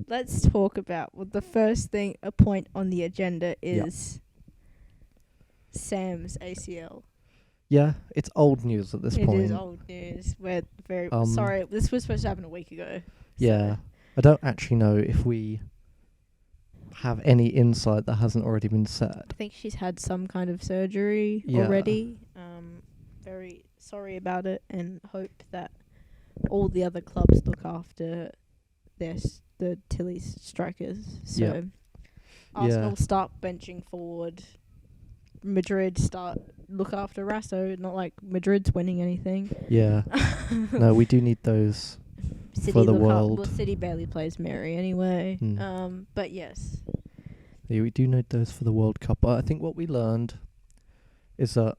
let's talk about the first thing. A point on the agenda is Sam's ACL. Yeah, it's old news at this point. It is old news. We're very Um, sorry. This was supposed to happen a week ago. Yeah, I don't actually know if we have any insight that hasn't already been said. I think she's had some kind of surgery already. Very sorry about it, and hope that all the other clubs look after the Tilly's strikers. So Arsenal start benching forward. Madrid look after Rasso. Not like Madrid's winning anything. Yeah. No, we do need those City for the look world. Well, City barely plays Mary anyway. But yes. Yeah, we do need those for the World Cup. But I think what we learned is that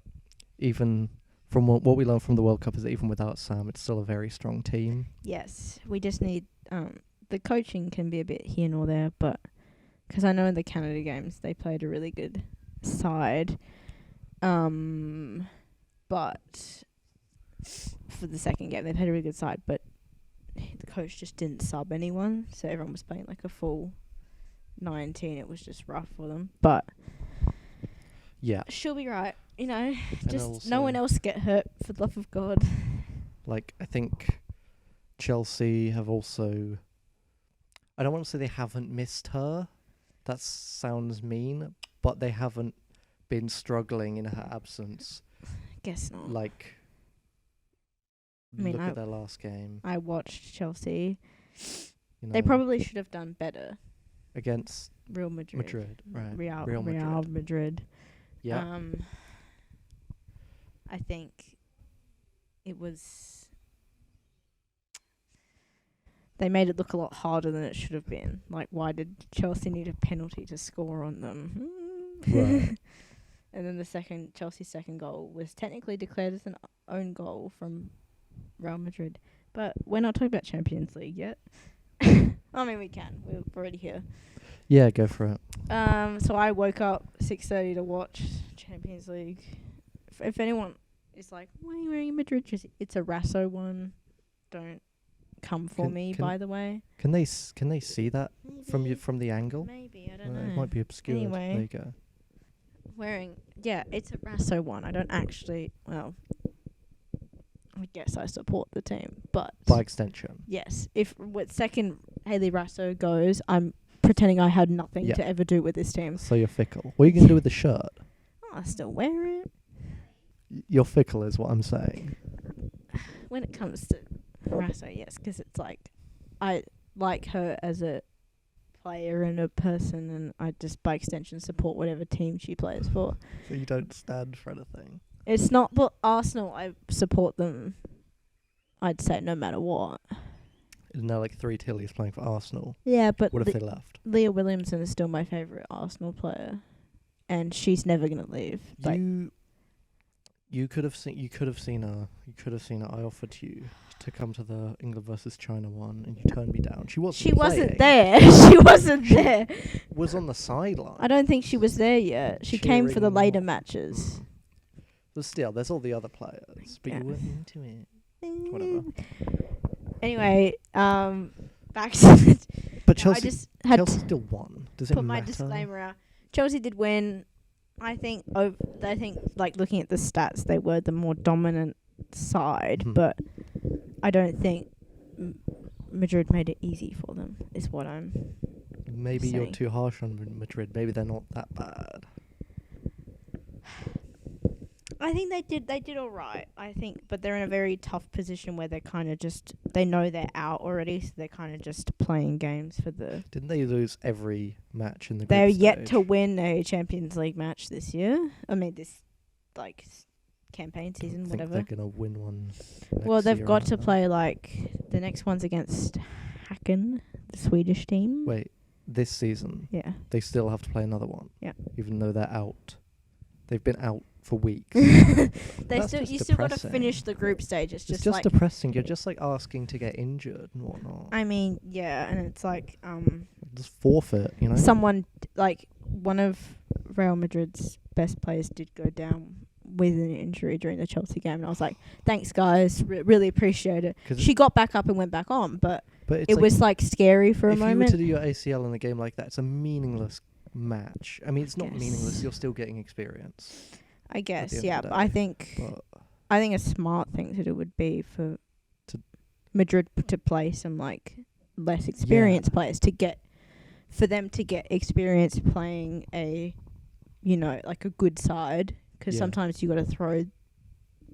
even from what we learned from the World Cup is that even without Sam, it's still a very strong team. Yes, we just need the coaching can be a bit here nor there, but because I know in the Canada games they played a really good side, but for the second game they played a really good side, but the coach just didn't sub anyone, so everyone was playing like a full 19. It was just rough for them, but yeah, she'll be right. You know, And just no one else get hurt, for the love of God. Like, I think Chelsea have also... I don't want to say they haven't missed her. That sounds mean. But they haven't been struggling in her absence. Guess not. Like, I mean, look at their last game. I watched Chelsea. You know, They probably should have done better. against Real Madrid. right? Real Madrid. Yeah. I think it was... They made it look a lot harder than it should have been. Like, why did Chelsea need a penalty to score on them? Right. And then Chelsea's second goal was technically declared as an own goal from Real Madrid. But we're not talking about Champions League yet. I mean, we can. We're already here. Yeah, go for it. So I woke up 6:30 to watch Champions League. If anyone is like, why are you wearing a Madrid jersey? It's a Rasso one. Don't come for me, by the way. Can they see that from the angle? Maybe, I don't know. It might be obscured. Anyway. There you go. It's a Rasso one. I don't actually, I guess I support the team, but... By extension. Yes. If with second Hayley Rasso goes, I'm pretending I had nothing to ever do with this team. So you're fickle. What are you going to do with the shirt? I still wear it. You're fickle is what I'm saying. When it comes to Rasso, yes, because it's like, I like her as a player and a person, and I just, by extension, support whatever team she plays for. So you don't stand for anything? It's not, but Arsenal, I support them, I'd say, no matter what. Isn't there like 3 Tillys playing for Arsenal? Yeah, but What if they left? Leah Williamson is still my favourite Arsenal player, and she's never going to leave. You could have seen her. I offered you to come to the England versus China one, and you turned me down. She wasn't there. She wasn't there. Was on the sideline. I don't think she was there yet. She came for the later matches. But still, there's all the other players. But you weren't into it. Whatever. Anyway, back to the... But Chelsea, I just had Chelsea still won. Does it put matter? my disclaimer out. Chelsea did win. I think, like, looking at the stats, they were the more dominant side, but I don't think Madrid made it easy for them, is what I'm Maybe saying. you're too harsh on Madrid. Maybe they're not that bad. I think they did all right. I think, but they're in a very tough position where they're kind of just, they know they're out already, so they're kind of just playing games for the... Didn't they lose every match in the group They're stage? yet to win a Champions League match this year. I mean, this, like, campaign season, I think whatever. they're going to win one Well, they've year, got aren't to they? play, like, the next one's against Häcken, the Swedish team. Wait, this season, Yeah. they still have to play another one? Yeah. Even though they're out. They've been out for weeks. You That's still just got to depressing. finish the group stage. It's It's just just like... depressing. You're just, like, asking to get injured and whatnot. I mean, yeah, and it's like... Just forfeit, you know? Someone, like, one of Real Madrid's best players did go down with an injury during the Chelsea game, and I was like, thanks, guys, really appreciate it. She got back up and went back on, but But it's it like, was like scary for a if you were moment. to do your ACL in a game like that, it's a meaningless match. I mean, it's not meaningless. Guess. You're still getting experience. I guess, end yeah. of the But I day, think But a smart thing to do would be for To- Madrid to play some like less experienced players for them to get experience playing a, like a good side. Because sometimes you got to throw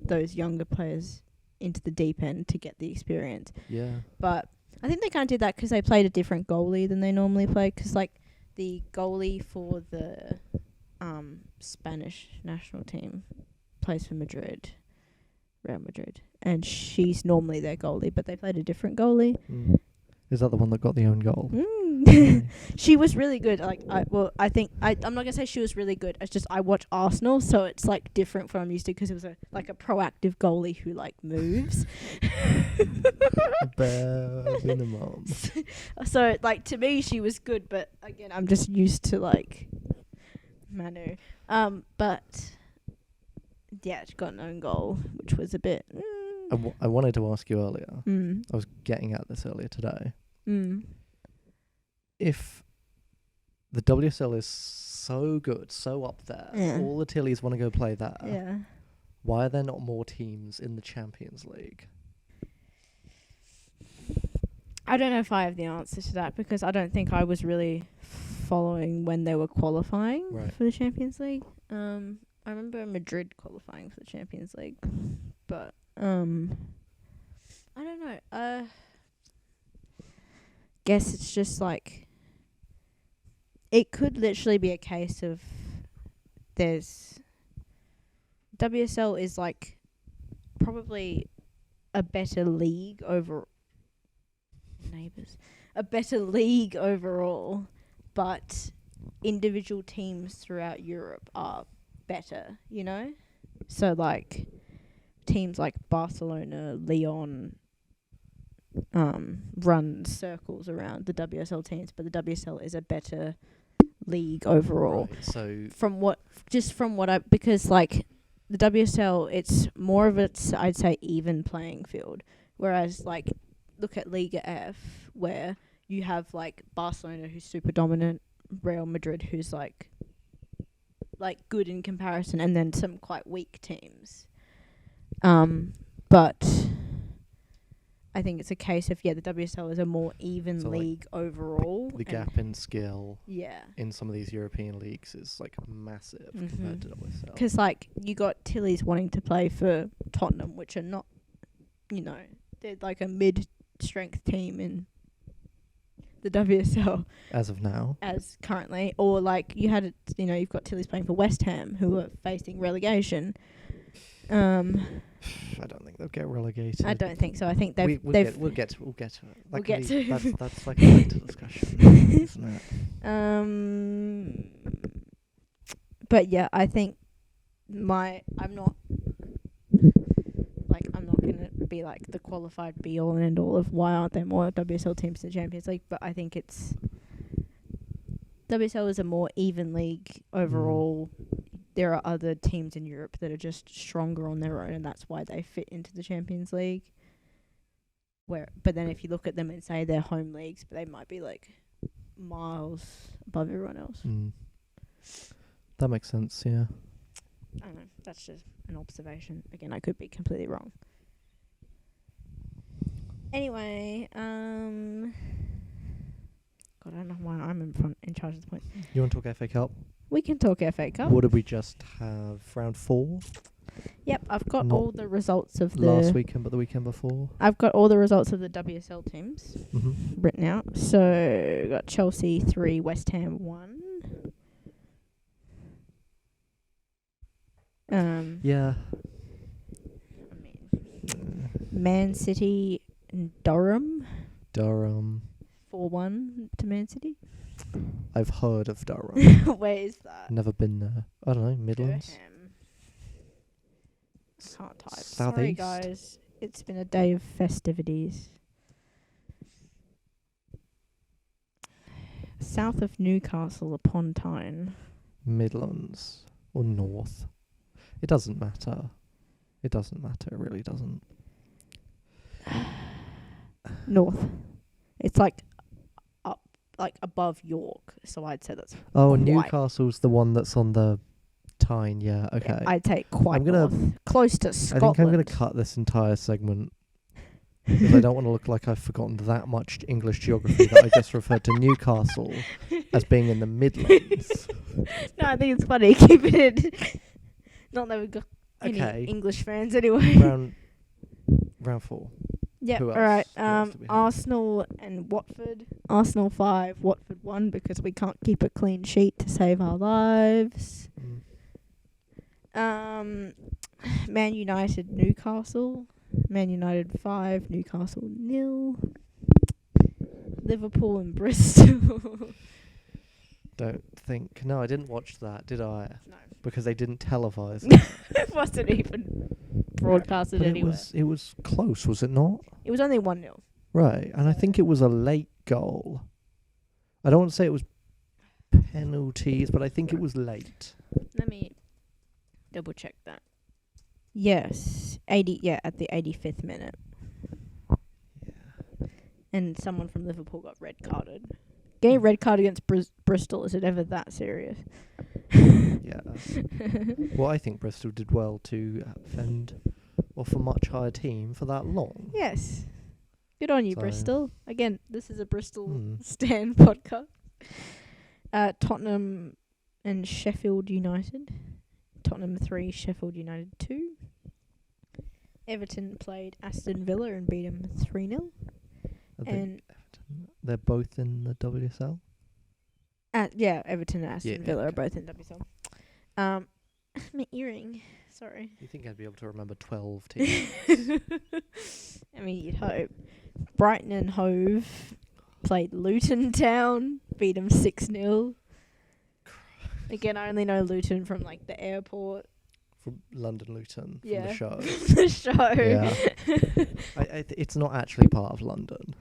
those younger players into the deep end to get the experience. Yeah. But I think they kind of did that because they played a different goalie than they normally play. Because like the goalie for the Spanish national team plays for Real Madrid, and she's normally their goalie, but they played a different goalie. Is that the one that got the own goal? She was really good. I think I'm not gonna say she was really good. It's just I watch Arsenal, so it's like different from I'm used to because it was a proactive goalie who like moves. Bare minimum. So like to me she was good, but again I'm just used to like Manu. But yeah, she got an own goal, which was a bit. I wanted to ask you earlier. Mm. I was getting at this earlier today. Mm. If the WSL is so good, so up there, all the Tillies want to go play there. Yeah. Why are there not more teams in the Champions League? I don't know if I have the answer to that because I don't think I was really following when they were qualifying for the Champions League. I remember Madrid qualifying for the Champions League, but I don't know. Guess it's just like it could literally be a case of there's WSL is like probably a better league overall, but individual teams throughout Europe are better, So like teams like Barcelona, Lyon run circles around the WSL teams, but the WSL is a better league overall. Right, so because like the WSL, it's more of I'd say even playing field, whereas like look at Liga F where you have like Barcelona who's super dominant, Real Madrid who's like good in comparison, and then some quite weak teams. But I think it's a case of the WSL is a more even league overall. The gap in skill Yeah. in some of these European leagues is like massive compared to WSL. Because like you got Tillies wanting to play for Tottenham, which are not, they're like a mid-strength team in the WSL as of now, as currently, or like you had you've got Tillies playing for West Ham who are facing relegation. I don't think they'll get relegated. I don't think so. I think we'll get to it. That's like a later discussion, isn't it? But yeah, I think I'm not gonna be like the qualified be all and end all of why aren't there more WSL teams in the Champions League, but I think it's WSL is a more even league overall. There are other teams in Europe that are just stronger on their own, and that's why they fit into the Champions League. But then if you look at them and say they're home leagues, but they might be like miles above everyone else. That makes sense, yeah. I don't know. That's just an observation. Again, I could be completely wrong. Anyway, God, I don't know why I'm in charge of the point. You want to talk FA Cup? We can talk FA Cup. What did we just have? Round 4? Yep, I've got all the results of last weekend, but the weekend before. I've got all the results of the WSL teams written out. So we got Chelsea 3, West Ham 1. Yeah. I mean, Man City and Durham 4-1 to Man City. I've heard of Durham. Where is that? Never been there. I don't know, Midlands. Durham. I can't type. South Sorry, East? guys. It's been a day of festivities. South of Newcastle upon Tyne. Midlands or North. It doesn't matter. It really doesn't. North. It's like up, like above York. So I'd say that's Oh, quite- Newcastle's the one that's on the Tyne. Yeah, okay. yeah, I'd say quite I'm gonna- north, close to I Scotland. think I'm going to cut this entire segment because I don't want to look like I've forgotten that much English geography that I just referred to Newcastle as being in the Midlands. No, I think it's funny keeping it. Not that we've got any Okay. English fans anyway. Round 4. Yep. Who All right. else? Who else do we have? Arsenal and Watford. Arsenal 5, Watford 1 because we can't keep a clean sheet to save our lives. Man United, Newcastle. Man United 5, Newcastle 0. Liverpool and Bristol. Don't think. No, I didn't watch that, did I? No. Because they didn't televise it. It wasn't even broadcasted But anywhere. it was close, was it not? It was only 1-0. Right, and I think it was a late goal. I don't want to say it was penalties, but I think it was late. Let me double check that. Yes, at the 85th minute. Yeah. And someone from Liverpool got red carded. Getting red card against Bristol, is it ever that serious? Yeah. Well, I think Bristol did well to fend off a much higher team for that long. Yes. Good on you, So- Bristol. Again, this is a Bristol Hmm. Stan podcast. Tottenham and Sheffield United. Tottenham 3, Sheffield United 2. Everton played Aston Villa and beat them 3-0. I think And they're both in the WSL. Everton and Aston Yeah, Villa are okay. both in WSL. My earring. Sorry. You think I'd be able to remember 12 teams? I mean, you'd hope. Brighton and Hove played Luton Town, beat them 6-0. Again, I only know Luton from like the airport. From London Luton, from Yeah. the show. The show. Yeah. It's not actually part of London.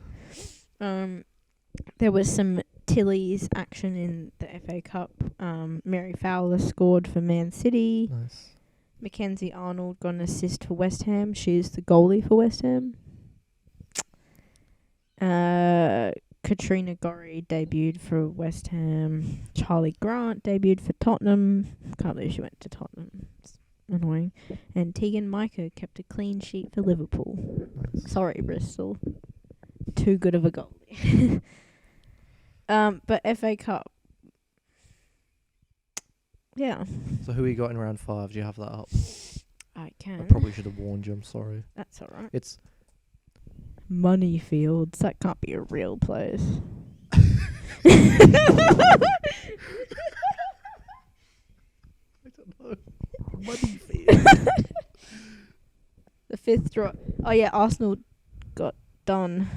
There was some Tilly's action in the FA Cup. Mary Fowler scored for Man City. Nice. Mackenzie Arnold got an assist for West Ham. She's the goalie for West Ham. Katrina Gorry debuted for West Ham. Charlie Grant debuted for Tottenham. Can't believe she went to Tottenham. It's annoying. And Tegan Micah kept a clean sheet for Liverpool. Nice. Sorry, Bristol. Too good of a goalie. But FA Cup. Yeah, So who we got in round 5? Do you have that up? I I can. probably should have warned you. I'm sorry. That's alright. It's Moneyfields. That can't be a real place. I don't know. Moneyfield. The 5th draw. Oh yeah, Arsenal got done.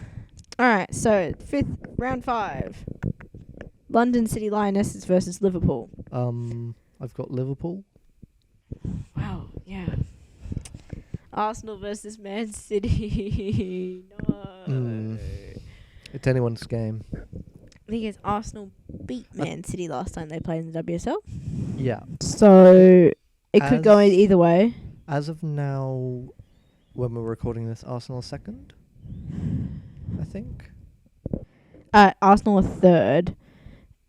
Alright, so 5th, round 5. London City Lionesses versus Liverpool. I've got Liverpool. Wow, yeah. Arsenal versus Man City. No. It's anyone's game. I think it's Arsenal beat Man City last time they played in the WSL. Yeah. So it could go As- either way. As of now, when we're recording this, Arsenal are second, I think. Arsenal are 3rd.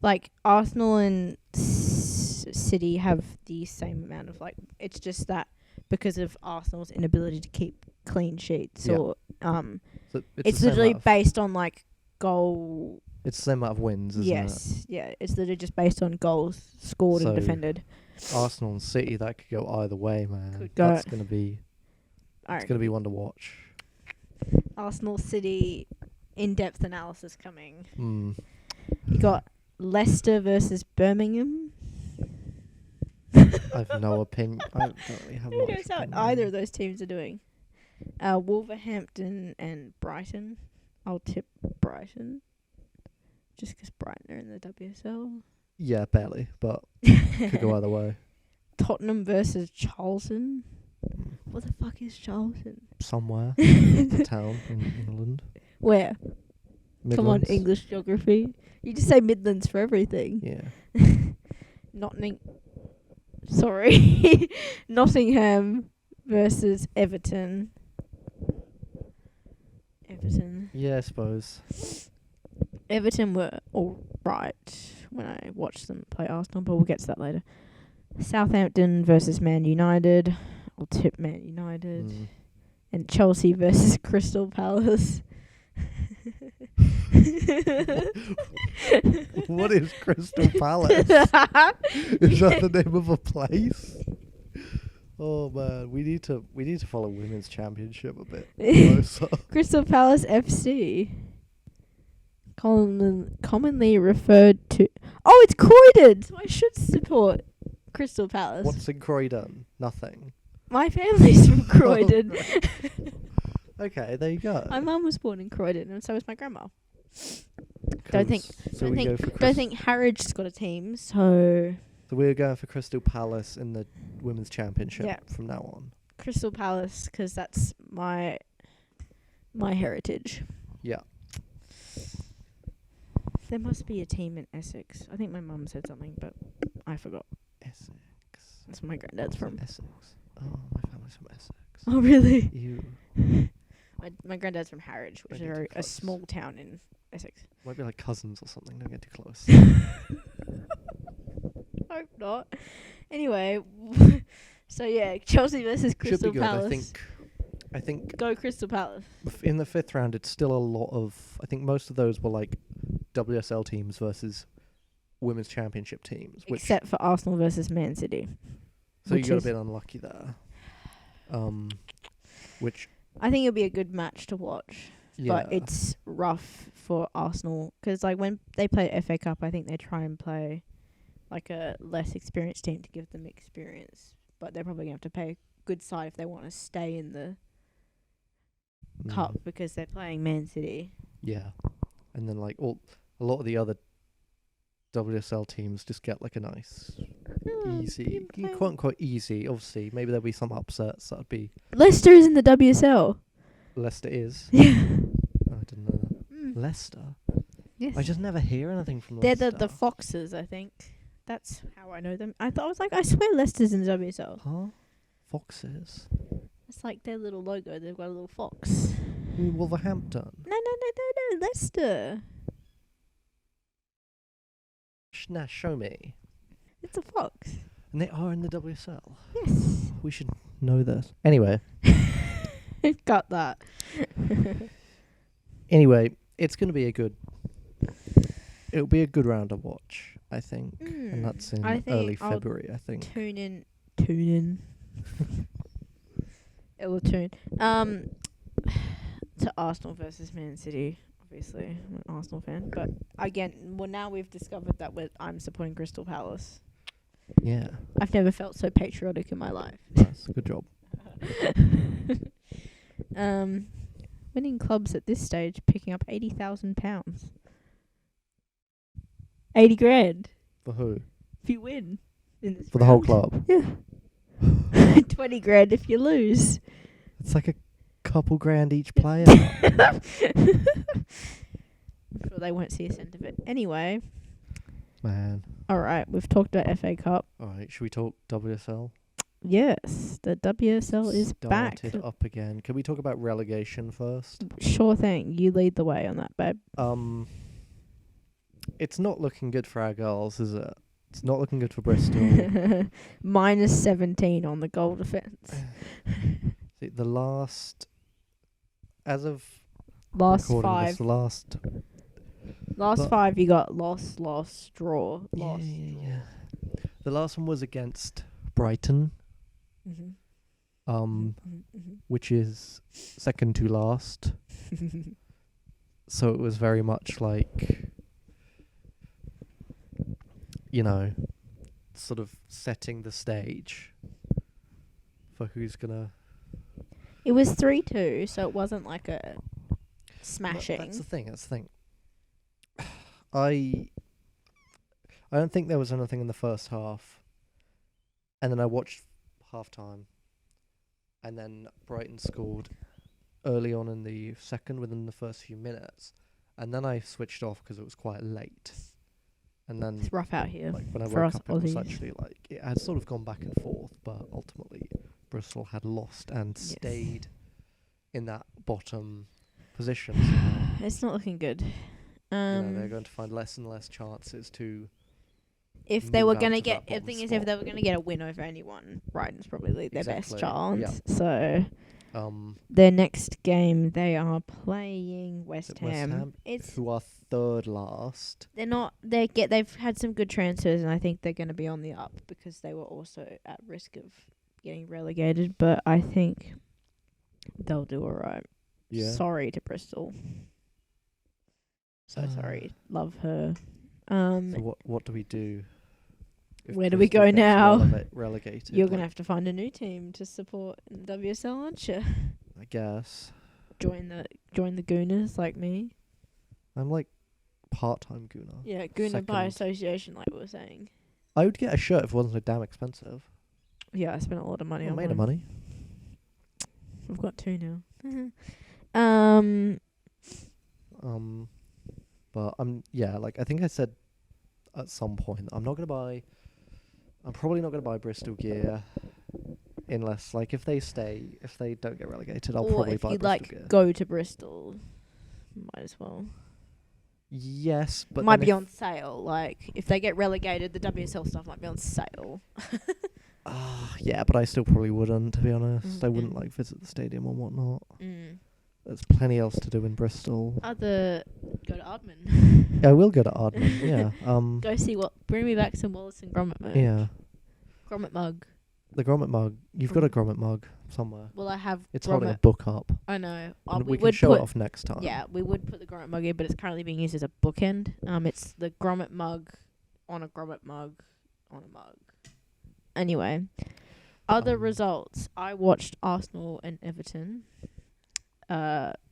Like, Arsenal and City have the same amount of, like, it's just that because of Arsenal's inability to keep clean sheets. Yeah. Or So it's the same literally amount of- based on, like, goal. It's the same amount of wins, isn't Yes. Yeah, it's literally just based on goals scored and So- defended. it? Arsenal and City, that could go either way, man. Could go- That's gonna be Alright. gonna be one to watch. Arsenal City in-depth analysis coming. You Mm. got Leicester versus Birmingham. I've no opinion. I don't really have Who much knows how opinion. either of those teams are doing? Wolverhampton and Brighton. I'll tip Brighton. Just 'cause Brighton are in the WSL. Yeah, barely, but could go either way. Tottenham versus Charlton. What the fuck is Charlton? Somewhere, a town in England. Where? Come on, Midlands. English geography. You just say Midlands for everything. Yeah. Sorry. Nottingham versus Everton. Everton. Yeah, I suppose. Everton were all right when I watched them play Arsenal, but we'll get to that later. Southampton versus Man United. I'll tip Man United. And Chelsea versus Crystal Palace. What is Crystal Palace? Is that the name of a place? Oh man, we need to follow women's championship a bit closer. Crystal Palace FC. Commonly referred to. Oh, it's Croydon! So I should support Crystal Palace. What's in Croydon? Nothing. My family's from Croydon. Okay, there you go. My mum was born in Croydon, and so was my grandma. Don't think Harrods got a team, so we're going for Crystal Palace in the women's championship from now on. Crystal Palace, because that's my heritage. Yeah. There must be a team in Essex. I think my mum said something, but I forgot. Essex. That's where my granddad's from. Essex. Oh, my family's from Essex. Oh, really? You. My granddad's from Harwich, which is a small town in Essex. Might be like cousins or something. Don't get too close. Hope not. Anyway, so yeah, Chelsea versus Crystal Palace. I think go Crystal Palace. In the 5th round, it's still a lot of. I think most of those were like WSL teams versus women's championship teams, except for Arsenal versus Man City. So you got a bit unlucky there. Which I think it'll be a good match to watch, but it's rough for Arsenal because like when they play FA Cup, I think they try and play like a less experienced team to give them experience, but they're probably gonna have to pay a good side if they want to stay in the cup because they're playing Man City. Yeah, and then like a lot of the other WSL teams just get like a nice easy, quote unquote easy. Obviously, maybe there'll be some upsets. That'd be Leicester is in the WSL. Leicester is. Yeah. I didn't know that. Leicester. Yes. I just never hear anything from They're Leicester. the Foxes, I think. That's how I know them. I swear Leicester's in the WSL. Huh? Foxes. It's like their little logo. They've got a little fox. Wolverhampton. No, Leicester. Nah, show me. It's a fox. And they are in the WSL. Yes. We should know this. Anyway. Got that. Anyway, it's going to be it'll be a good round to watch, I think. And that's in early February, I think. Tune in. It will tune. To Arsenal versus Man City. Obviously, I'm an Arsenal fan, but again, now we've discovered that I'm supporting Crystal Palace. Yeah. I've never felt so patriotic in my life. Nice, good job. Winning clubs at this stage picking up £80,000. 80 grand. For who? If you win in this For the whole club? Yeah. 20 grand if you lose. It's like a couple grand each player. I'm sure they won't see a cent of it. Anyway. Man. Alright, we've talked about FA Cup. Alright, should we talk WSL? Yes, the WSL is back. Started up again. Can we talk about relegation first? Sure thing. You lead the way on that, babe. It's not looking good for our girls, is it? It's not looking good for Bristol. Minus 17 on the goal defence. See, the last... As of... Last 5. Last 5 you got lost, draw, lost. Yeah. The last one was against Brighton. Which is second to last. So it was very much like, sort of setting the stage for who's gonna. It was 3-2, so it wasn't like a smashing. That's the thing. I don't think there was anything in the first half, and then I watched half time, and then Brighton scored early on in the second within the first few minutes, and then I switched off because it was quite late, and then it's rough out here. Like when I woke up, it was actually like it had sort of gone back and forth, but ultimately Bristol had lost and stayed in that bottom position. It's not looking good. they're going to find less and less chances to. If they were move out going to of get, that the bottom thing is, spot. if they were going to get a win over anyone, Brighton's probably their best Exactly, chance. yeah. So their next game, they are playing West Ham. Who are third last. They're not. They've had some good transfers, and I think they're going to be on the up because they were also at risk of getting relegated. But I think they'll do all right. Yeah. Sorry to Bristol. So sorry. Love her. So what do we do? If Where do we Bristol go gets now? Relegated. You're going to have to find a new team to support in the WSL, aren't you? I guess. Join the Gooners like me. I'm like part-time Gooner. Yeah, Gooner by association, like we were saying. I would get a shirt if it wasn't so damn expensive. Yeah, I spent a lot of money on made mine. of money. I've got 2 now. But I think I said at some point I'm probably not gonna buy Bristol gear unless if they don't get relegated, I'll probably buy Bristol gear. Go to Bristol, might as well. Yes, but might be on sale. If they get relegated, the WSL stuff might be on sale. Yeah, but I still probably wouldn't, to be honest. I wouldn't visit the stadium and whatnot. There's plenty else to do in Bristol. Go to Ardman. Yeah, I will go to Ardman. Yeah. Go see bring me back some Wallace and Gromit merch. Yeah. Gromit mug. The Gromit mug. You've got a Gromit mug somewhere. Well, I have. It's holding a book up. I know. We can show it off next time. Yeah, we would put the Gromit mug in, but it's currently being used as a bookend. It's the Gromit mug on a Gromit mug on a mug. Anyway, other results. I watched Arsenal and Everton.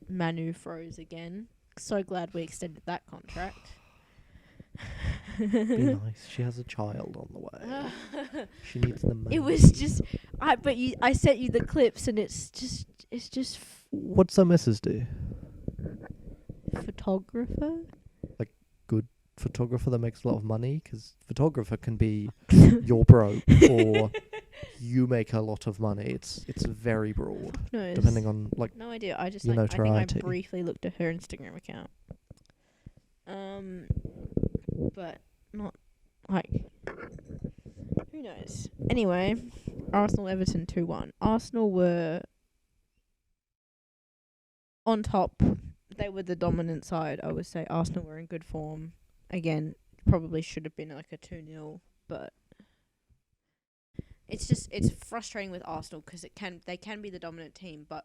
Manu froze again. So glad we extended that contract. Be nice. She has a child on the way. She needs the money. It was just, I sent you the clips, and it's just. What's our missus do? Photographer. Good photographer that makes a lot of money, because photographer can be you're broke or you make a lot of money. It's very broad, depending on No idea. I just I think I briefly looked at her Instagram account. But not who knows. Anyway, Arsenal Everton 2-1. Arsenal were on top. They were the dominant side. I would say Arsenal were in good form. Again, probably should have been a 2-0, but it's frustrating with Arsenal because they can be the dominant team, but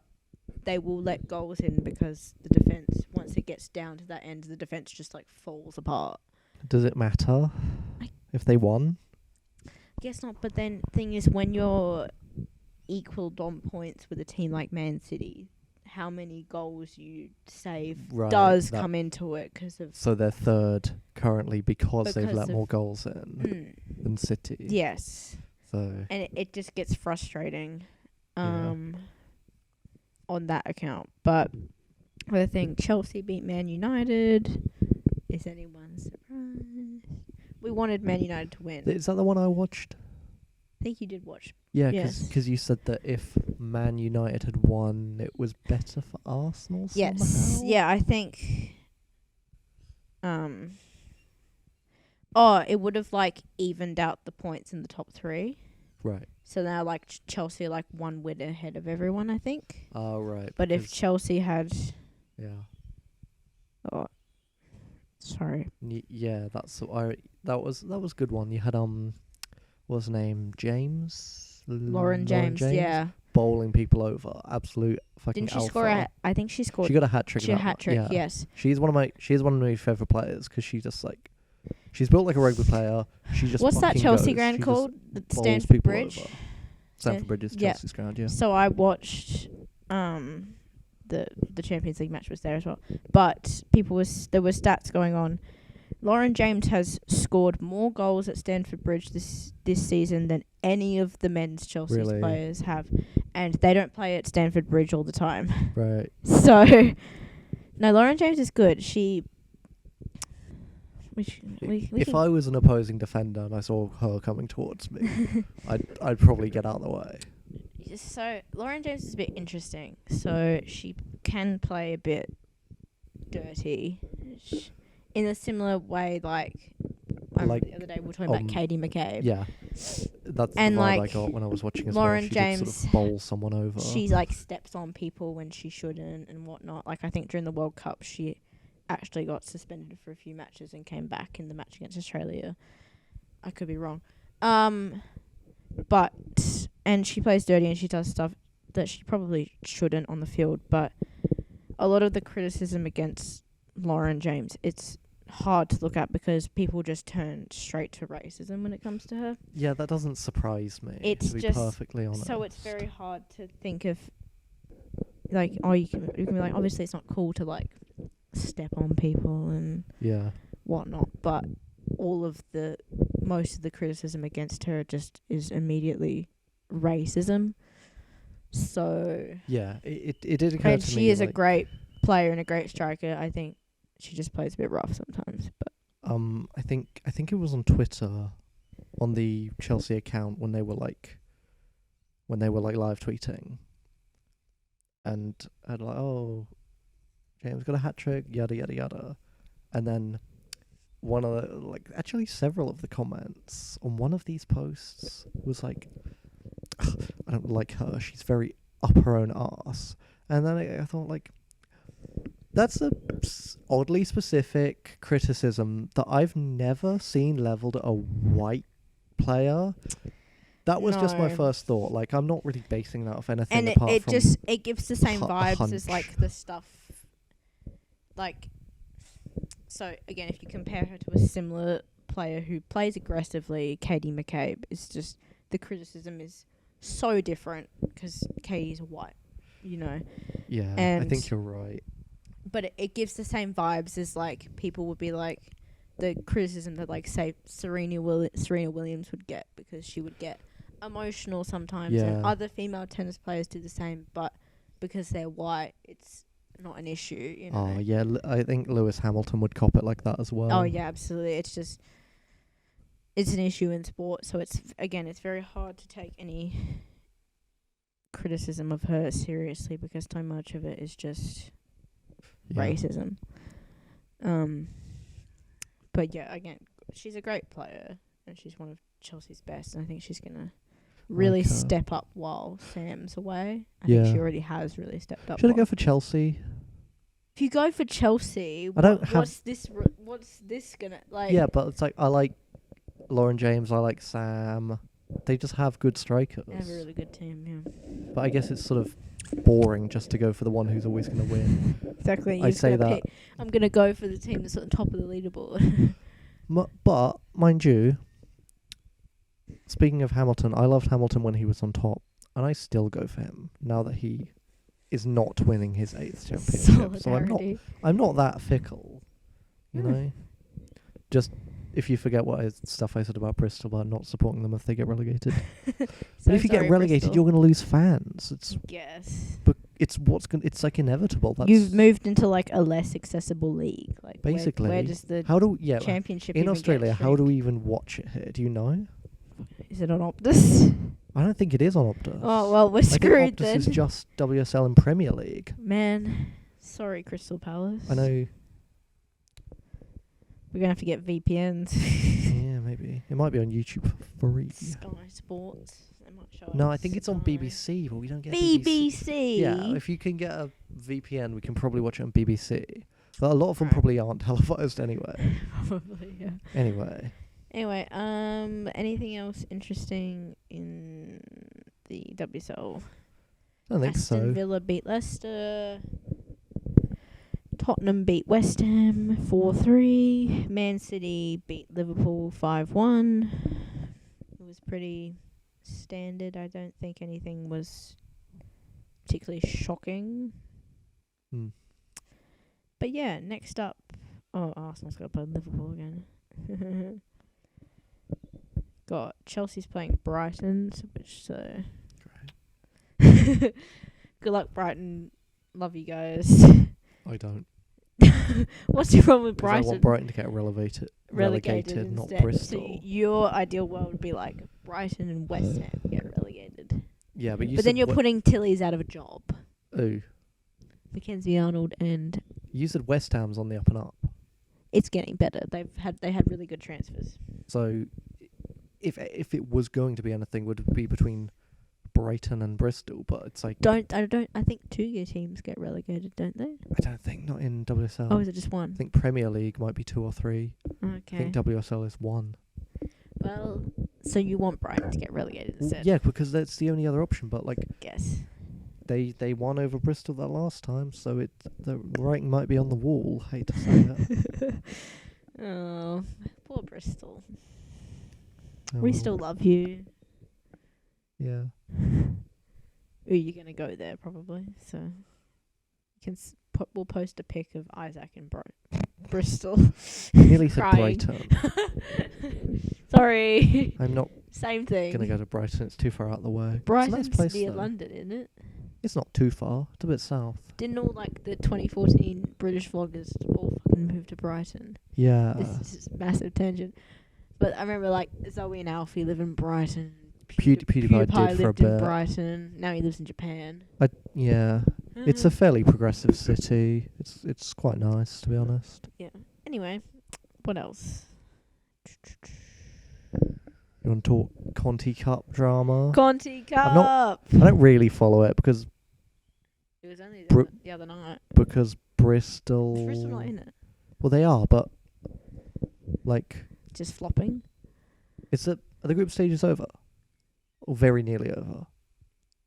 they will let goals in because the defense, once it gets down to that end, the defense just falls apart. Does it matter if they won? Guess not, but then thing is, when you're equal dom points with a team like Man City, how many goals you save does come into it So they're third currently because they've let more goals in than City. Yes. So and it just gets frustrating on that account. But I think Chelsea beat Man United. Is anyone surprised? We wanted Man United to win. Is that the one I watched? I think you did watch. Yeah, because you said that if Man United had won, it was better for Arsenal somehow? Yes. Yeah, I think... it would have, evened out the points in the top 3. Right. So now, Chelsea are, 1 win ahead of everyone, I think. Oh, right. But if Chelsea had... Yeah. Oh, sorry. Yeah, that was a good one. You had, what's his name? James? Lauren James, yeah. Bowling people over. Absolute fucking Didn't she alpha. score I think she scored... She got a hat-trick. She got a hat-trick, yeah. yes. She's one of my favourite players, because she just, she's built like a rugby player. She just What's that Chelsea ground called? The Stamford Bridge? Stamford Bridge is Chelsea's ground, yeah. So I watched the Champions League match was there as well. But there were stats going on. Lauren James has scored more goals at Stamford Bridge this season than any of the men's Chelsea players have. And they don't play at Stamford Bridge all the time. Right. So, no, Lauren James is good. If I was an opposing defender and I saw her coming towards me, I'd probably get out of the way. So, Lauren James is a bit interesting. So, she can play a bit dirty. in a similar way, like the other day we were talking about Katie McCabe. Yeah, that's and the vibe I like got when I was watching as Lauren well. She James, did sort of bowl someone over. She like steps on people when she shouldn't and whatnot. Like I think during the World Cup she actually got suspended for a few matches and came back in the match against Australia. I could be wrong. But and she plays dirty and she does stuff that she probably shouldn't on the field, but a lot of the criticism against Lauren James, it's hard to look at because people just turn straight to racism when it comes to her. Yeah, that doesn't surprise me. It's to be just perfectly honest. So it's very hard to think of like, oh, you can be like, obviously it's not cool to like step on people and whatnot, but most of the criticism against her just is immediately racism. So yeah, it did occur to me. And she is a great player and a great striker. I think she just plays a bit rough sometimes. But I think it was on Twitter, on the Chelsea account when they were like live tweeting, and like, oh, James got a hat trick, yada yada yada, and then one of the, actually several of the comments on one of these posts was like, I don't like her, she's very up her own arse. And then I thought, like, that's a oddly specific criticism that I've never seen levelled at a white player. That was just my first thought. Like, I'm not really basing that off anything apart from it gives the same vibes hunch. as like the stuff. Like, so again, if you compare her to a similar player who plays aggressively, Katie McCabe, is just the criticism is so different because Katie's white, you know. Yeah, and I think you're right. But it gives the same vibes as like people would be like the criticism that like say Serena Williams would get, because she would get emotional sometimes, and other female tennis players do the same, but because they're white, it's not an issue, you know. Oh yeah, I think Lewis Hamilton would cop it like that as well. Oh yeah, absolutely. It's an issue in sport, so it's very hard to take any criticism of her seriously because so much of it is just racism. But yeah, again, she's a great player and she's one of Chelsea's best, and I think she's gonna really step up while Sam's away. I think she already has really stepped up. Should I go for Chelsea? If you go for Chelsea, what's this gonna like? Yeah, but it's like I like Lauren James, I like Sam. They just have good strikers. They have a really good team, yeah. But I guess it's sort of boring just to go for the one who's always going to win. Exactly. I say that. I'm going to go for the team that's at the top of the leaderboard. But, mind you, speaking of Hamilton, I loved Hamilton when he was on top, and I still go for him now that he is not winning his 8th championship. So I'm not that fickle, you know? Just if you forget stuff I said about Bristol about not supporting them if they get relegated. But if you get relegated, Bristol, you're going to lose fans. But it's like inevitable. You've moved into like a less accessible league. Like basically, where does the championship in Australia? How do we even watch it here? Do you know? Is it on Optus? I don't think it is on Optus. Oh well, we're screwed then. Optus is just WSL and Premier League. Man, sorry, Crystal Palace. I know. We're going to have to get VPNs. Yeah, maybe. It might be on YouTube for free. Sky Sports. They might show No, I think it's on BBC, but we don't get BBC. Yeah, if you can get a VPN, we can probably watch it on BBC. But a lot of them probably aren't televised anyway. Probably, yeah. Anyway, anything else interesting in the WSL? I don't think so. Aston Villa beat Leicester. Tottenham beat West Ham 4-3. Man City beat Liverpool 5-1. It was pretty standard. I don't think anything was particularly shocking. But yeah, next up... Oh, Arsenal's got to play Liverpool again. Got Chelsea's playing Brighton, which... Great. Good luck, Brighton. Love you guys. I don't. What's your problem with Brighton? I want Brighton to get relegated, not Bristol. So your ideal world would be like Brighton and West Ham get relegated. Yeah, but then you're putting Tilly's out of a job. Oh. Mackenzie Arnold and... You said West Ham's on the up and up. it's getting better. They had really good transfers. So, if it was going to be anything, would it be between Brighton and Bristol? But it's like I think 2-year teams get relegated, don't they? I don't think, not in WSL. Oh, is it just one? I think Premier League might be 2 or 3. I Okay. think WSL is 1. Well, so you want Brighton to get relegated instead? Yeah, because that's the only other option. But like, Guess. they won over Bristol that last time, so the writing might be on the wall. Hate to say that. Oh, poor Bristol. Oh, We well. still love you. Yeah. Ooh, you're gonna go there probably. So you can we'll post a pic of Isaac in Bristol. Nearly said Crying. Brighton. Sorry. I'm not Same thing. gonna go to Brighton. It's too far out of the way. Brighton's it's a nice place, near though. London, isn't it? It's not too far. It's a bit south. Didn't all like the 2014 British vloggers all fucking move to Brighton? Yeah. This is massive tangent. But I remember like Zoe and Alfie live in Brighton. PewDiePie did for a lived in bit. Brighton. Now he lives in Japan. Yeah. It's a fairly progressive city. It's quite nice, to be honest. Yeah. Anyway, what else? You want to talk Conti Cup drama? Conti Cup. I don't really follow it because It was only Bru- the other night. Bristol. Is Bristol not in it? Well, they are, but like, Just flopping. are the group stages over? Or very nearly over?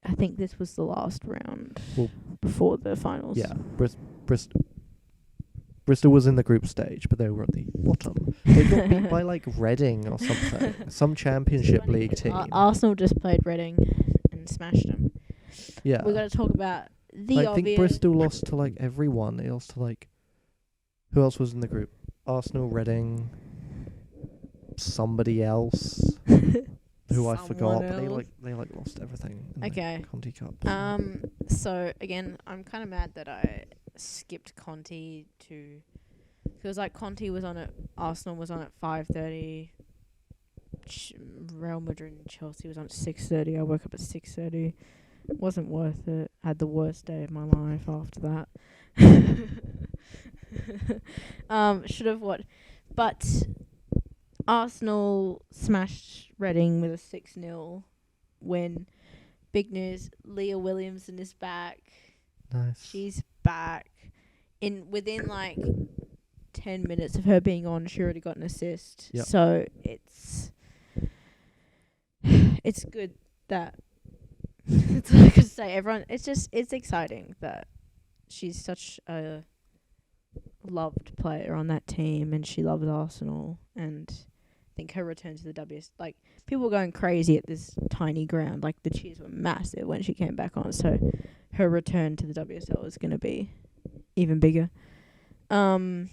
I think this was the last round Well, before the finals. Yeah, Bristol was in the group stage, but they were at the bottom. They got beat by like Reading or something, some Championship League team. Arsenal just played Reading and smashed them. Yeah, We're going to talk about the I obvious. think Bristol lost to like everyone. They lost to like, who else was in the group? Arsenal, Reading, somebody else who I forgot. But they lost everything. In Okay. the Conti Cup. So again, I'm kind of mad that I skipped Conti to, because like Conti was on at Arsenal was on at 5:30. Real Madrid and Chelsea was on at 6:30. I woke up at 6:30. Wasn't worth it. Had the worst day of my life after that. Should have what, but Arsenal smashed Reading with a 6-0 win. Big news. Leah Williamson is back. Nice. She's back. Within like 10 minutes of her being on, she already got an assist. Yep. So it's good that that's all I could say. Everyone, it's exciting that she's such a loved player on that team, and she loves Arsenal. And I think her return to the WS, like people were going crazy at this tiny ground. Like the cheers were massive when she came back on. So her return to the WSL is going to be even bigger. Conti,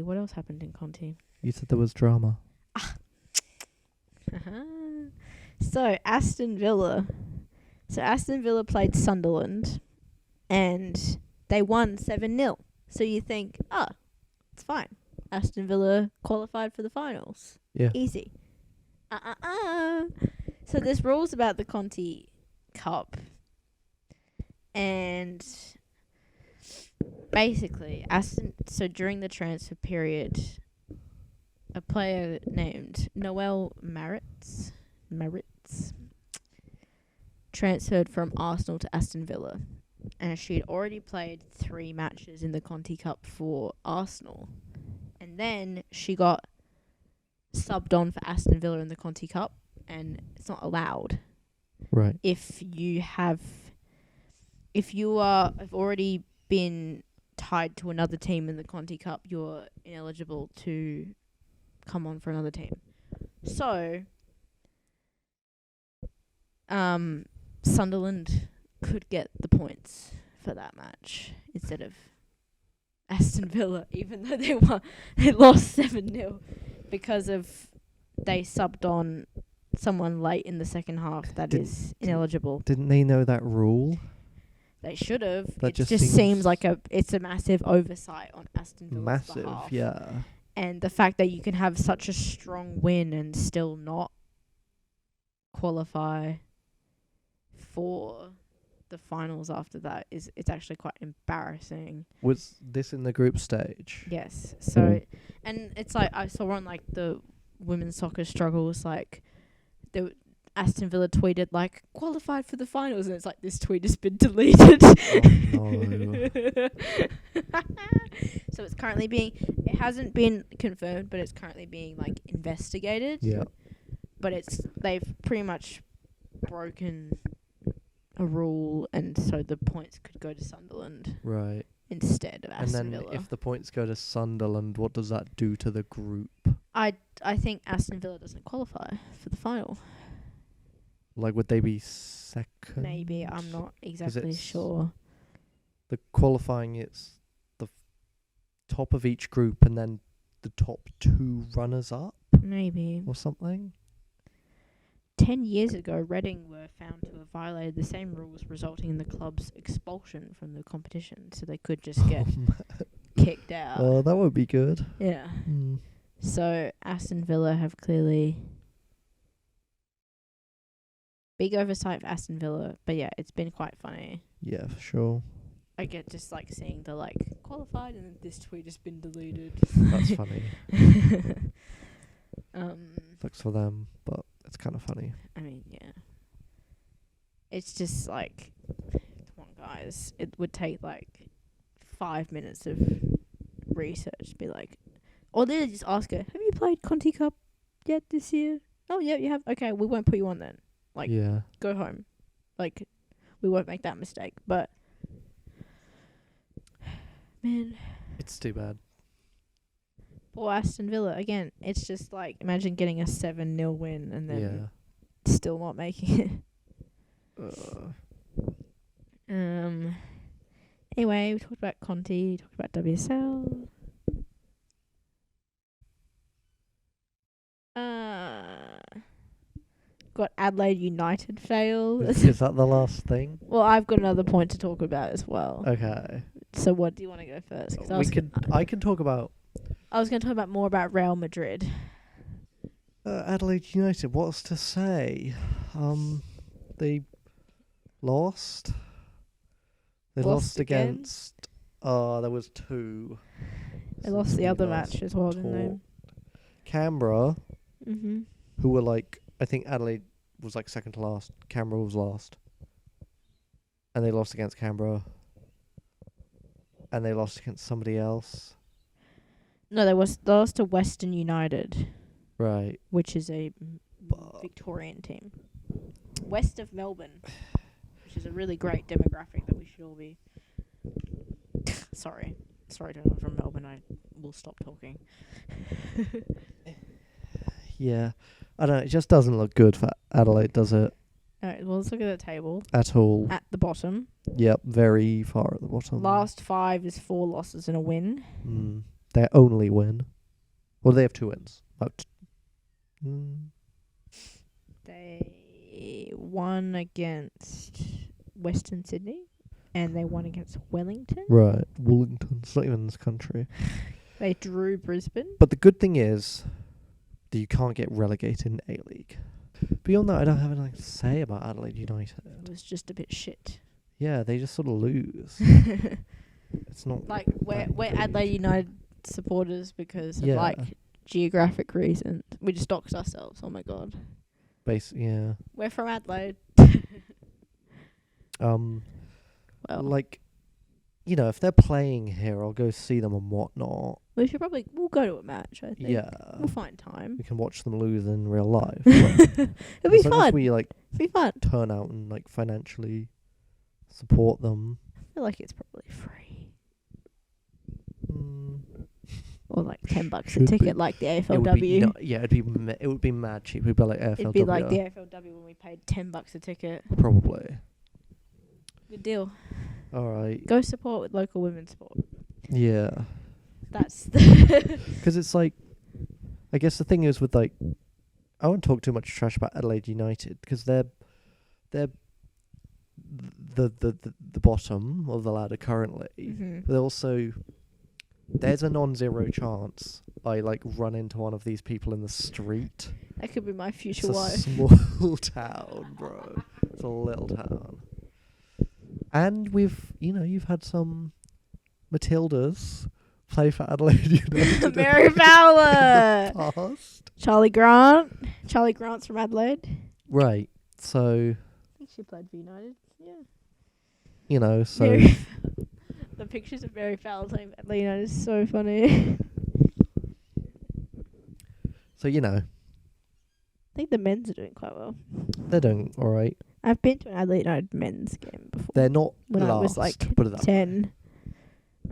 what else happened in Conti? You said there was drama. So Aston Villa played Sunderland and they won 7-0. So you think, it's fine. Aston Villa qualified for the finals. Yeah. Easy. So there's rules about the Conti Cup. And basically, during the transfer period, a player named Noelle Maritz transferred from Arsenal to Aston Villa. And she'd already played 3 matches in the Conti Cup for Arsenal. And then she got subbed on for Aston Villa in the Conti Cup. And it's not allowed. Right. If you have already been tied to another team in the Conti Cup, you're ineligible to come on for another team. So, Sunderland could get the points for that match instead of Aston Villa, even though they lost 7-0 because they subbed on someone late in the second half that is ineligible. Didn't they know that rule? They should have. That It just seems like it's a massive oversight on Aston Villa's behalf. Yeah. And the fact that you can have such a strong win and still not qualify for the finals after that it's actually quite embarrassing. Was this in the group stage? Yes. So, and it's like I saw on like the women's soccer struggles, like Aston Villa tweeted like qualified for the finals, and it's like this tweet has been deleted. Oh, no. So it's currently it hasn't been confirmed, but it's currently being like investigated. Yeah. But they've pretty much broken a rule, and so the points could go to Sunderland Right. instead of Aston Villa. And then if the points go to Sunderland, what does that do to the group? I think Aston Villa doesn't qualify for the final. Like, would they be second? Maybe, I'm not exactly sure. The qualifying, it's the top of each group and then the top 2 runners up Maybe. or something. 10 years ago, Reading were found to have violated the same rules, resulting in the club's expulsion from the competition, so they could just get kicked out. Oh, that would be good. Yeah. Mm. So Aston Villa have clearly... Big oversight for Aston Villa, but yeah, it's been quite funny. Yeah, for sure. I get just like seeing the like qualified and then this tweet has been deleted. That's funny. Sucks for them, but it's kind of funny. I mean, yeah. It's just like, come on, guys. It would take like 5 minutes of research to be like, or they just ask her, "Have you played Conti Cup yet this year?" "Oh, yeah, you have." "Okay, we won't put you on then. Like, yeah. Go home." Like, we won't make that mistake. But, man. It's too bad. Poor Aston Villa. Again, it's just like, imagine getting a 7-0 win and then still not making it. Anyway, we talked about Conti, talked about WSL. Got Adelaide United fail. Is that the last thing? Well, I've got another point to talk about as well. Okay. So what do you want to go first? I can talk about... I was going to talk about more about Real Madrid. Adelaide United, what's to say? They lost. They lost against... there was 2. They lost the other match as well, didn't they? Canberra, Mm-hmm. who were like... I think Adelaide was like second to last. Canberra was last. And they lost against Canberra. And they lost against somebody else. No, they lost to Western United. Right. Which is a Victorian team. West of Melbourne. Which is a really great demographic that we should all be... Sorry to anyone from Melbourne. I will stop talking. Yeah. I don't know. It just doesn't look good for Adelaide, does it? Alright, well, let's look at the table. At all. At the bottom. Yep, very far at the bottom. Last 5 is 4 losses and a win. Their only win. Well, they have 2 wins. They won against Western Sydney, and they won against Wellington. Right, Wellington. It's not even in this country. They drew Brisbane. But the good thing is that you can't get relegated in A-League. Beyond that, I don't have anything to say about Adelaide United. It was just a bit shit. Yeah, they just sort of lose. It's not like we're Adelaide United supporters because of like geographic reasons. We just doxed ourselves. Oh my god. Yeah. We're from Adelaide. Well, like, you know, if they're playing here, I'll go see them and whatnot. We'll go to a match, I think. Yeah. We'll find time. We can watch them lose in real life. It'll be fun. We like it'll be fun. Turn out and like financially support them. I feel like it's probably free. Or like $10 a ticket, like the AFLW. It would be mad cheap. It'd be like AFLW. It'd be like the AFLW when we paid $10 a ticket. Probably. Good deal. All right. Go support local women's sport. Yeah. That's the... Because it's like, I guess the thing is with like, I won't talk too much trash about Adelaide United because they're the bottom of the ladder currently. Mm-hmm. But also, there's a non-zero chance I like run into one of these people in the street. That could be my future wife. It's a small town, bro. It's a little town. And you've had some Matildas play for Adelaide United. Mary Fowler. In the past. Charlie Grant. Charlie Grant's from Adelaide. Right. So. I think she played for United. Yeah. So. The pictures of Mary Fowler playing for Adelaide United is so funny. So I think the men's are doing quite well. They're doing all right. I've been to an Adelaide United men's game before. They're not when last, I was like put it that 10.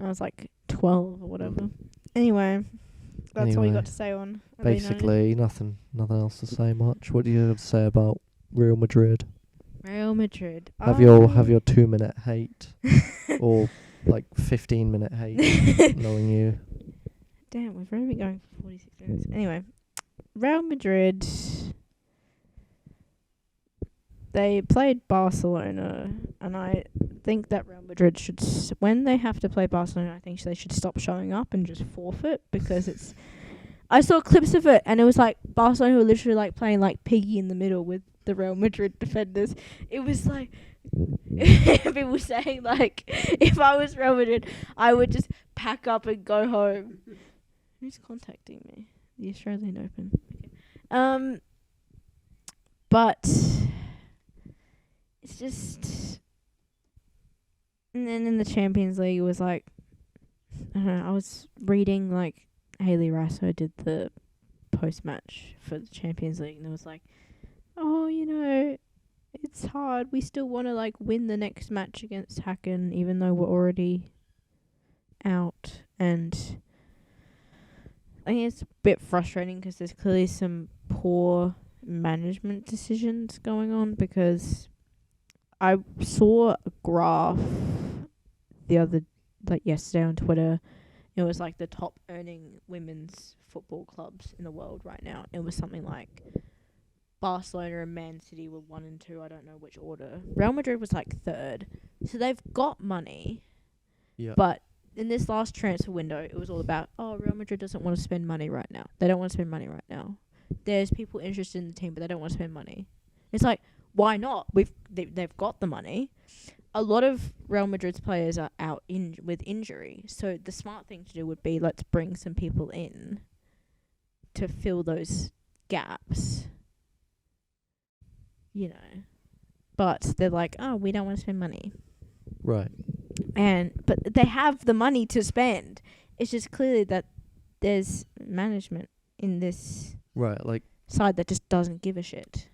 I was like 12 or whatever. Anyway, that's all you got to say on Adelaide basically United. nothing else to say much. What do you have to say about Real Madrid? Real Madrid. Have your 2-minute hate or like 15-minute hate knowing you. Damn, we've only been going for 46 minutes. Anyway, Real Madrid, they played Barcelona, and I think that Real Madrid should, when they have to play Barcelona, I think they should stop showing up and just forfeit, because it's, I saw clips of it, and it was like Barcelona were literally like playing like piggy in the middle with the Real Madrid defenders. It was like, people saying like, if I was Real Madrid, I would just pack up and go home. Who's contacting me? The Australian Open. Okay. But it's just, and then in the Champions League, it was like, I don't know, I was reading like Hayley Raso did the post-match for the Champions League, and it was like, oh, it's hard. We still want to like win the next match against Hacken, even though we're already out. And I think it's a bit frustrating because there's clearly some poor management decisions going on, because I saw a graph yesterday on Twitter. It was like the top earning women's football clubs in the world right now. It was something like Barcelona and Man City were 1 and 2. I don't know which order. Real Madrid was like 3rd. So they've got money. Yeah. But in this last transfer window, it was all about, Real Madrid doesn't want to spend money right now. They don't want to spend money right now. There's people interested in the team, but they don't want to spend money. It's like, why not? They've got the money. A lot of Real Madrid's players are out with injury. So the smart thing to do would be, let's bring some people in to fill those gaps. But they're like, we don't want to spend money. Right. But they have the money to spend. It's just clearly that there's management in this side that just doesn't give a shit.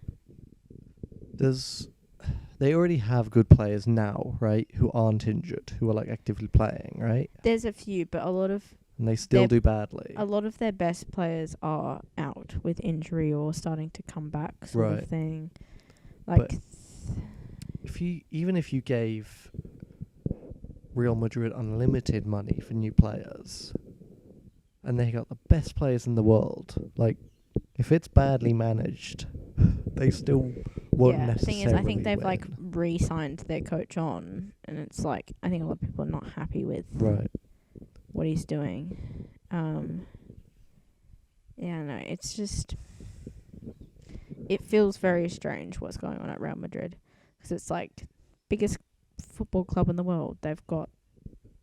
They already have good players now, right? Who aren't injured, who are like actively playing, right? There's a few, but a lot of, and they still do badly. A lot of their best players are out with injury or starting to come back, sort of thing. Like, but if you gave Real Madrid unlimited money for new players, and they got the best players in the world, like, if it's badly managed, they still won't necessarily the thing is, I think they've win. like re-signed their coach on, and it's like, I think a lot of people are not happy with what he's doing. It's just, it feels very strange what's going on at Real Madrid, because it's like biggest football club in the world. They've got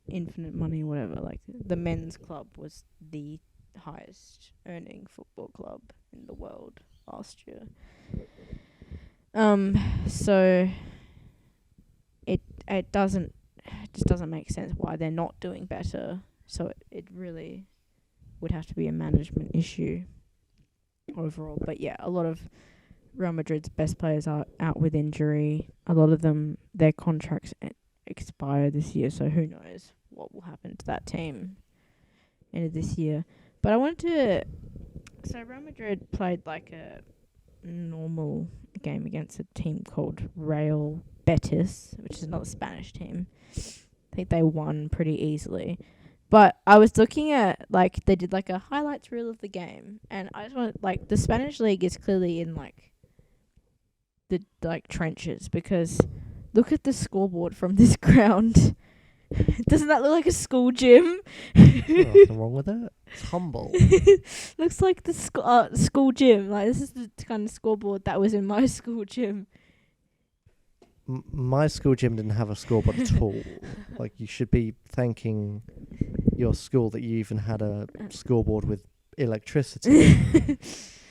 infinite money, whatever. Like, the men's club was the highest earning football club in the world last year. So it just doesn't make sense why they're not doing better. So it really would have to be a management issue overall. But yeah, a lot of Real Madrid's best players are out with injury. A lot of them, their contracts expire this year, so who knows what will happen to that team end of this year. But I wanted to, so Real Madrid played like a normal game against a team called Real Betis, which is another Spanish team. I think they won pretty easily. But I was looking at, like, they did like a highlights reel of the game, and I just want, like, the Spanish league is clearly in like the like trenches, because look at the scoreboard from this ground. Doesn't that look like a school gym? Nothing wrong with that. It's humble. Looks like the school gym. Like, this is the kind of scoreboard that was in my school gym. my school gym didn't have a scoreboard at all. Like, you should be thanking your school that you even had a scoreboard with electricity.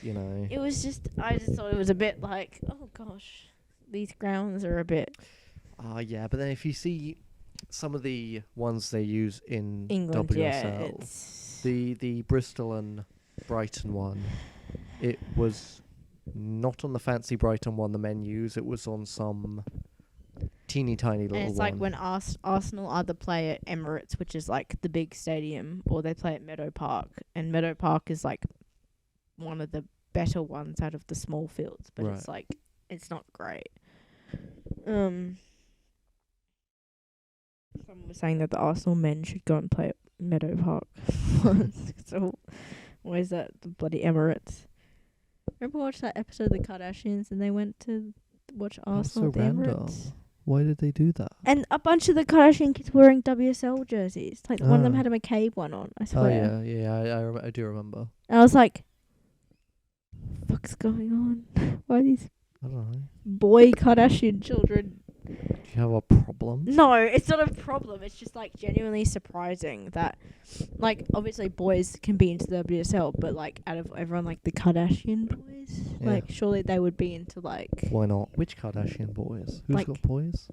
You know. It was I just thought it was a bit like, oh gosh, these grounds are a bit. Yeah, but then if you see some of the ones they use in England, WSL, the Bristol and Brighton one, it was not on the fancy Brighton one the men use. It was on some teeny tiny little one. And it's like when Arsenal either play at Emirates, which is like the big stadium, or they play at Meadow Park. And Meadow Park is like one of the better ones out of the small fields, but it's like, it's not great. Someone was saying that the Arsenal men should go and play at Meadow Park. So, where's that? The bloody Emirates. Remember watched that episode of the Kardashians and they went to watch Arsenal at the Emirates? Why did they do that? And a bunch of the Kardashian kids wearing WSL jerseys. Like, one of them had a McCabe one on, I swear. Oh, yeah, I do remember. And I was like, what's going on? Why are these I don't know. boy Kardashian children? Do you have a problem? No, it's not a problem. It's just, like, genuinely surprising that, like, obviously boys can be into the WSL, but, like, out of everyone, like, the Kardashian boys, like, surely they would be into, like... Why not? Which Kardashian boys? Who's got boys?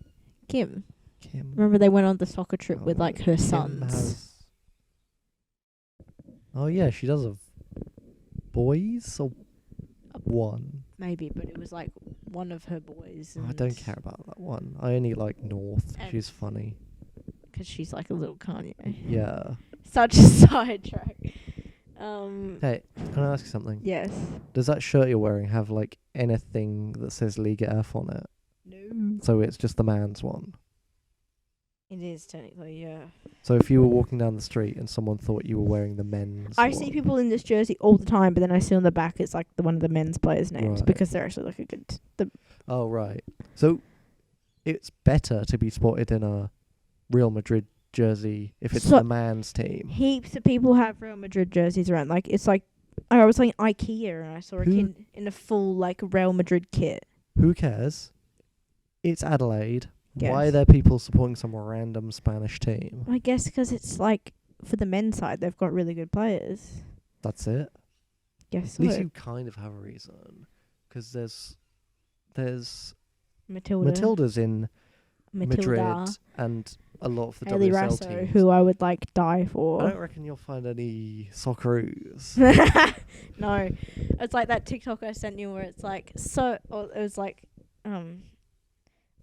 Kim. Kim. Remember they went on the soccer trip with, like, her sons. Oh, yeah, she does have boys or one? Maybe, but it was, like, one of her boys. I don't care about that one. I only like North. She's funny. Because she's like a little Kanye. Yeah. Such a sidetrack. Hey, can I ask you something? Yes. Does that shirt you're wearing have, like, anything that says Liga F on it? No. So it's just the man's one? It is, technically, yeah. So if you were walking down the street and someone thought you were wearing the men's I one, see people in this jersey all the time, but then I see on the back it's like one of the men's players' names because they're actually like a good... Oh, right. So it's better to be spotted in a Real Madrid jersey if it's the man's team. Heaps of people have Real Madrid jerseys around. Like, it's like... I was like IKEA and I saw a kid in a full, like, Real Madrid kit. Who cares? It's Adelaide. Yes. Why are there people supporting some random Spanish team? I guess because it's like, for the men's side, they've got really good players. That's it? Guess At least you kind of have a reason. Because there's Matilda's in Madrid and a lot of the Hayley WSL Rasso, teams. who I would like die for. I don't reckon you'll find any Socceroos. No. It's like that TikTok I sent you where it's like, it was like,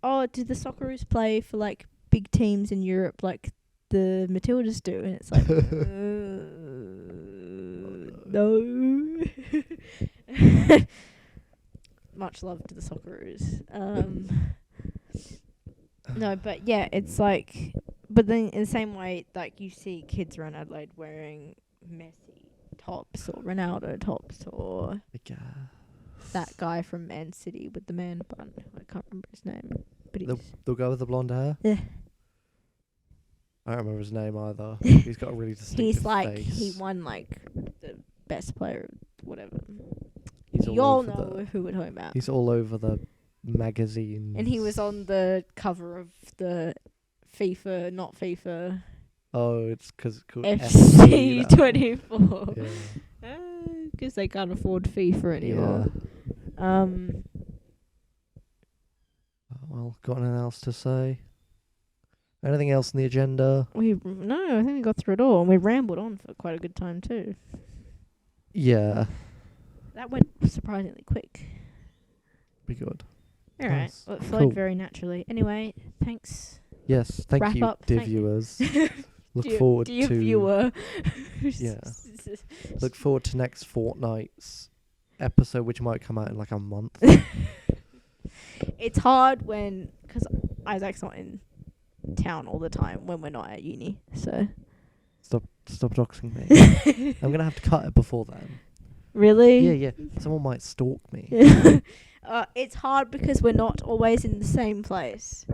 oh, did the Socceroos play for, like, big teams in Europe like the Matildas do? And it's like, no. Much love to the Socceroos. No, but yeah, it's like... But then in the same way, like, you see kids around Adelaide wearing Messi tops or Ronaldo tops or... that guy from Man City with the man bun. I can't remember his name. But they'll go with the blonde hair? Yeah. I don't remember his name either. He's got a really distinctive He's like, face. he won, like, the best player, whatever. He's you all know who we're talking about. He's all over the magazine. And he was on the cover of the FIFA, not FIFA. Oh, it's because it's called FC24. Yeah. Because they can't afford FIFA anymore. Yeah. Well, got anything else to say? Anything else on the agenda? No, I think we got through it all. And we rambled on for quite a good time too. Yeah. That went surprisingly quick. Be good. All right. Well, it flowed very naturally. Anyway, thanks. Yes, thank you, dear viewers. Look forward to... viewer. Yeah. Look forward to next fortnight's episode, which might come out in like a month. It's hard because Isaac's not in town all the time when we're not at uni, so... Stop doxing me. I'm going to have to cut it before then. Really? Yeah. Someone might stalk me. It's hard because we're not always in the same place.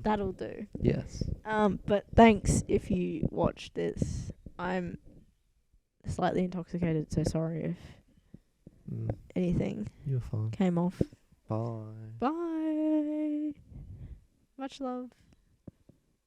That'll do. Yes. But thanks if you watched this. I'm slightly intoxicated, so sorry if anything You're fine. came off. Bye. Bye. Much love.